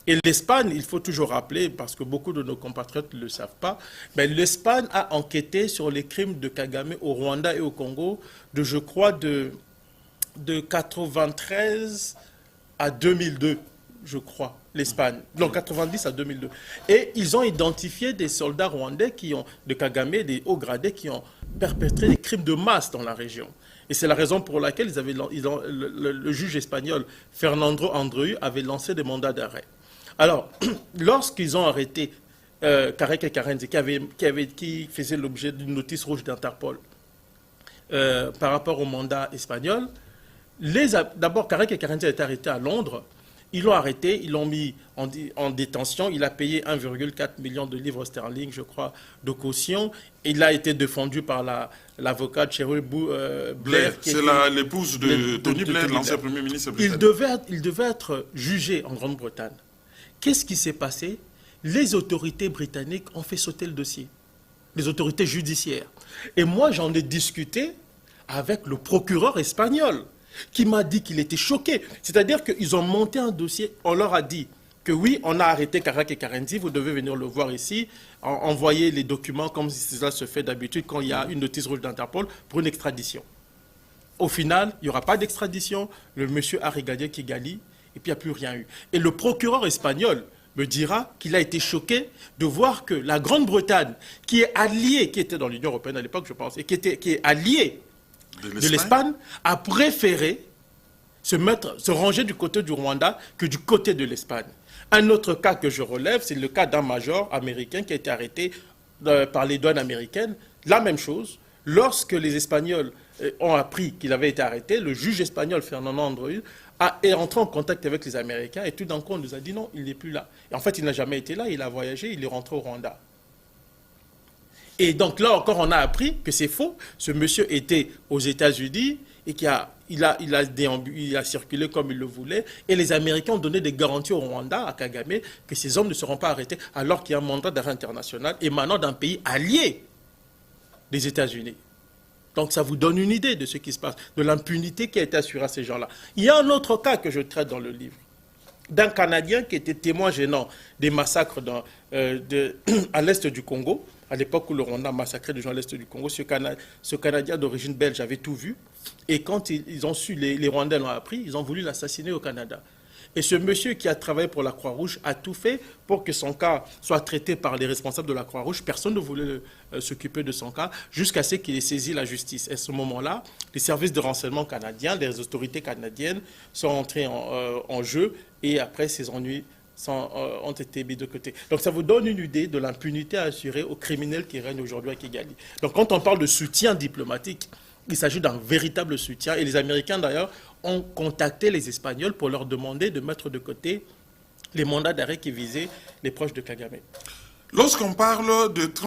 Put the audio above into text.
Et l'Espagne, il faut toujours rappeler, parce que beaucoup de nos compatriotes ne le savent pas, ben, l'Espagne a enquêté sur les crimes de Kagame au Rwanda et au Congo je crois, de 93 à 2002, je crois, l'Espagne. Non, 90 à 2002. Et ils ont identifié des soldats rwandais de Kagame, des hauts gradés, qui ont perpétré des crimes de masse dans la région. Et c'est la raison pour laquelle le juge espagnol Fernando Andreu avait lancé des mandats d'arrêt. Alors, lorsqu'ils ont arrêté Karek et Karenzi, qui faisait l'objet d'une notice rouge d'Interpol par rapport au mandat espagnol, d'abord, Karek et Karenzi a été arrêté à Londres. Ils l'ont arrêté, ils l'ont mis en détention. Il a payé 1,4 million de livres sterling, je crois, de caution. Il a été défendu par l'avocate Cheryl Blair. C'est l'épouse de Tony Blair, l'ancien Premier ministre britannique. Il devait être jugé en Grande-Bretagne. Qu'est-ce qui s'est passé? Les autorités britanniques ont fait sauter le dossier. Les autorités judiciaires. Et moi, j'en ai discuté avec le procureur espagnol, qui m'a dit qu'il était choqué. C'est-à-dire qu'ils ont monté un dossier, on leur a dit que oui, on a arrêté Karek et Karenzi, vous devez venir le voir ici, envoyer les documents comme cela se fait d'habitude quand il y a une notice rouge d'Interpol pour une extradition. Au final, il n'y aura pas d'extradition, le monsieur a regardé Kigali, et puis il n'y a plus rien eu. Et le procureur espagnol me dira qu'il a été choqué de voir que la Grande-Bretagne, qui est alliée, qui était dans l'Union européenne à l'époque, je pense, et qui est alliée de l'Espagne, a préféré se ranger du côté du Rwanda que du côté de l'Espagne. Un autre cas que je relève, c'est le cas d'un major américain qui a été arrêté par les douanes américaines. La même chose, lorsque les Espagnols ont appris qu'il avait été arrêté, le juge espagnol Fernando Andreu est entré en contact avec les Américains et tout d'un coup on nous a dit non, il n'est plus là. Et en fait, il n'a jamais été là, il a voyagé, il est rentré au Rwanda. Et donc là encore, on a appris que c'est faux. Ce monsieur était aux États-Unis et il a circulé comme il le voulait. Et les Américains ont donné des garanties au Rwanda, à Kagame, que ces hommes ne seront pas arrêtés alors qu'il y a un mandat d'arrêt international émanant d'un pays allié des États-Unis. Donc ça vous donne une idée de ce qui se passe, de l'impunité qui a été assurée à ces gens-là. Il y a un autre cas que je traite dans le livre, d'un Canadien qui était témoin gênant des massacres à l'est du Congo, à l'époque où le Rwanda massacrait des gens à l'est du Congo. Ce Canadien d'origine belge avait tout vu. Et quand ils ont su, les Rwandais l'ont appris, ils ont voulu l'assassiner au Canada. Et ce monsieur qui a travaillé pour la Croix-Rouge a tout fait pour que son cas soit traité par les responsables de la Croix-Rouge. Personne ne voulait s'occuper de son cas jusqu'à ce qu'il ait saisi la justice. Et à ce moment-là, les services de renseignement canadiens, les autorités canadiennes sont entrés en jeu et après ces ennuis ont été mis de côté. Donc ça vous donne une idée de l'impunité assurée aux criminels qui règnent aujourd'hui à Kigali. Donc quand on parle de soutien diplomatique, il s'agit d'un véritable soutien. Et les Américains, d'ailleurs, ont contacté les Espagnols pour leur demander de mettre de côté les mandats d'arrêt qui visaient les proches de Kagame. Lorsqu'on parle de